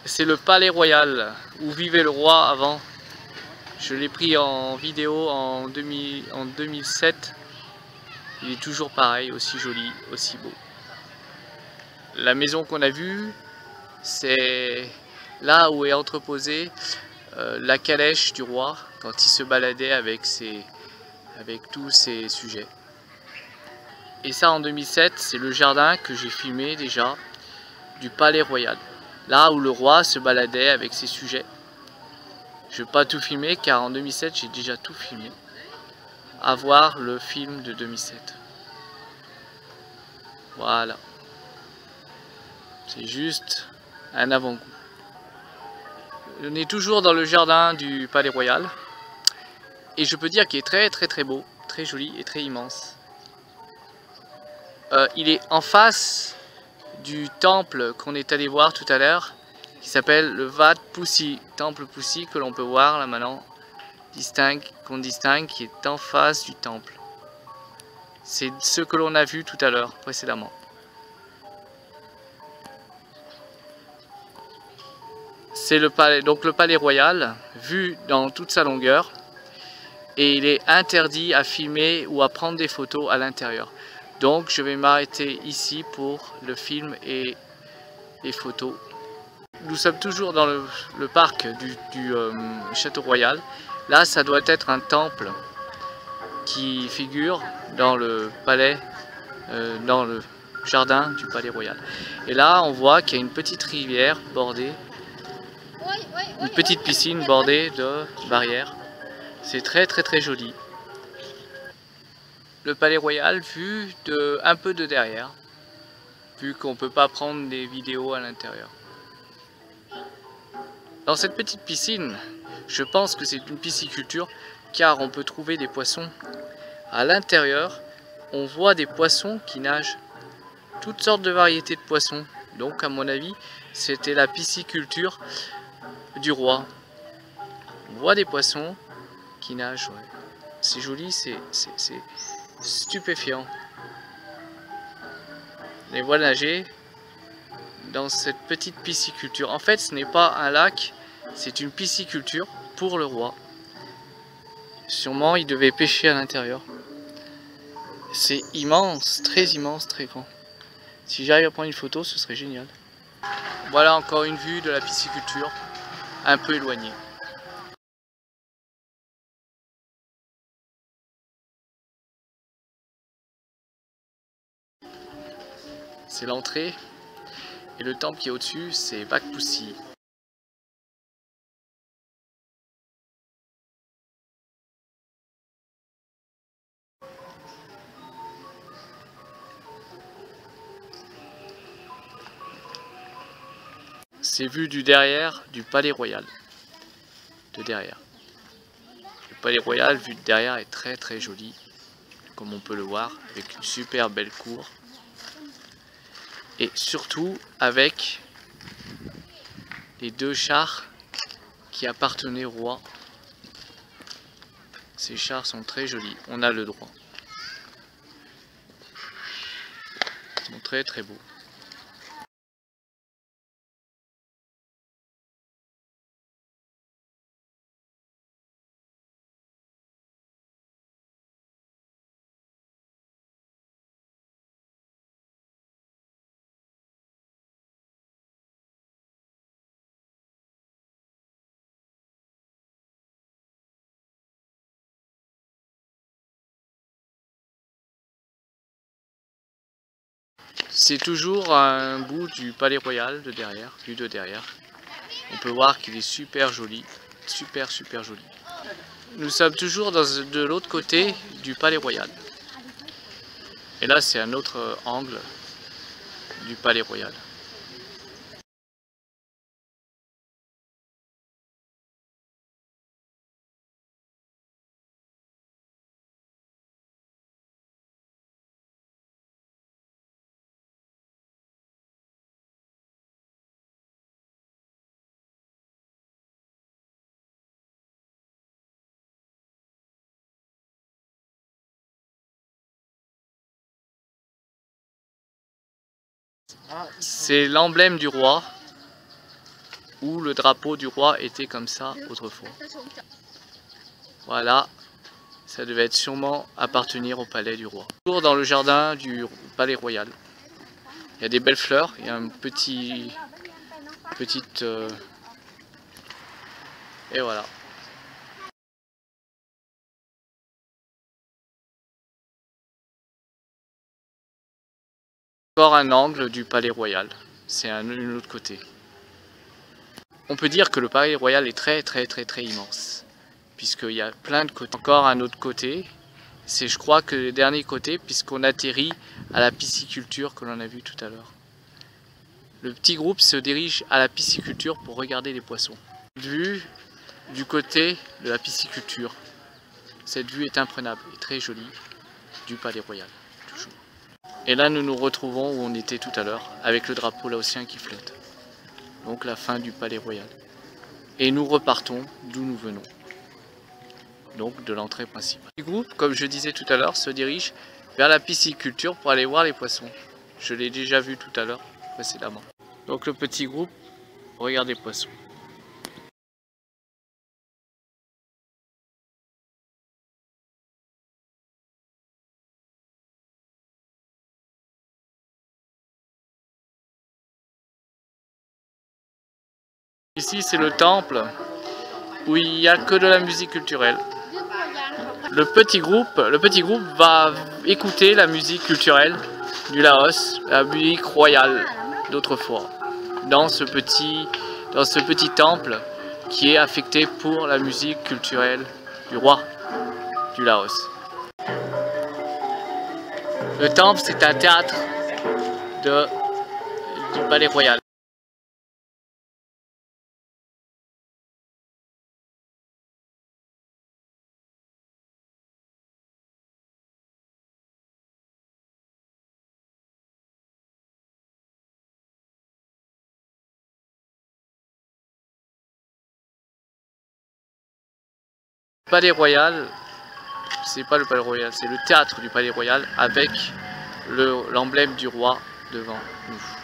C'est le palais royal où vivait le roi avant. Je l'ai pris en vidéo en 2007. Il est toujours pareil, aussi joli, aussi beau. La maison qu'on a vue, c'est là où est entreposée la calèche du roi quand il se baladait avec tous ses sujets. Et ça en 2007, c'est le jardin que j'ai filmé déjà du palais royal. Là où le roi se baladait avec ses sujets. Je ne vais pas tout filmer car en 2007 j'ai déjà tout filmé. À voir le film de 2007. Voilà. C'est juste un avant-goût. On est toujours dans le jardin du palais royal. Et je peux dire qu'il est très beau, très joli et très immense. Il est en face du temple qu'on est allé voir tout à l'heure, qui s'appelle le Wat Phu, temple Phu que l'on peut voir là maintenant, qu'on distingue, qui est en face du temple. C'est ce que l'on a vu tout à l'heure, précédemment. C'est le palais, donc le palais royal, vu dans toute sa longueur, et il est interdit à filmer ou à prendre des photos à l'intérieur. Donc je vais m'arrêter ici pour le film et les photos. Nous sommes toujours dans le parc du Château Royal. Là, ça doit être un temple qui figure dans le palais, dans le jardin du palais royal. Et là, on voit qu'il y a une petite rivière bordée, une petite piscine bordée de barrières. C'est très joli. Le palais royal vu un peu de derrière, vu qu'on ne peut pas prendre des vidéos à l'intérieur. Dans cette petite piscine, je pense que c'est une pisciculture car on peut trouver des poissons. À l'intérieur, on voit des poissons qui nagent, toutes sortes de variétés de poissons. Donc à mon avis, c'était la pisciculture du roi. On voit des poissons qui nagent, ouais. C'est joli, c'est stupéfiant. On les voit nager dans cette petite pisciculture. En fait, ce n'est pas un lac, c'est une pisciculture pour le roi. Sûrement, il devait pêcher à l'intérieur. C'est immense, très grand. Si j'arrive à prendre une photo, ce serait génial. Voilà encore une vue de la pisciculture, un peu éloignée. C'est l'entrée, et le temple qui est au-dessus, c'est Wat Phu. C'est vu du derrière du palais royal. De derrière. Le palais royal vu de derrière est très joli, comme on peut le voir, avec une super belle cour. Et surtout avec les deux chars qui appartenaient au roi. Ces chars sont très jolis, on a le droit. Ils sont très beaux. C'est toujours un bout du palais royal de derrière, vu de derrière. On peut voir qu'il est super joli, super joli. Nous sommes toujours de l'autre côté du palais royal. Et là c'est un autre angle du palais royal. C'est l'emblème du roi. où le drapeau du roi était comme ça autrefois. Voilà, ça devait être sûrement appartenir au palais du roi. Toujours dans le jardin du palais royal. Il y a des belles fleurs, il y a un petite... et voilà. Encore un angle du palais royal, c'est un autre côté. On peut dire que le palais royal est très immense, puisqu'il y a plein de côtés. Encore un autre côté, c'est je crois que le dernier côté, puisqu'on atterrit à la pisciculture que l'on a vu tout à l'heure. Le petit groupe se dirige à la pisciculture pour regarder les poissons. Vue du côté de la pisciculture. Cette vue est imprenable et très jolie du palais royal, toujours. Et là nous nous retrouvons où on était tout à l'heure, avec le drapeau laotien qui flotte. Donc la fin du palais royal. Et nous repartons d'où nous venons. Donc de l'entrée principale. Le groupe, comme je disais tout à l'heure, se dirige vers la pisciculture pour aller voir les poissons. Je l'ai déjà vu tout à l'heure, précédemment. Donc le petit groupe regarde les poissons. Ici c'est le temple où il n'y a que de la musique culturelle. Le petit groupe va écouter la musique culturelle du Laos, la musique royale d'autrefois, dans ce petit temple qui est affecté pour la musique culturelle du roi du Laos. Le temple, c'est un théâtre du palais royal. Le palais royal, c'est pas le palais royal, c'est le théâtre du palais royal avec l'emblème du roi devant nous.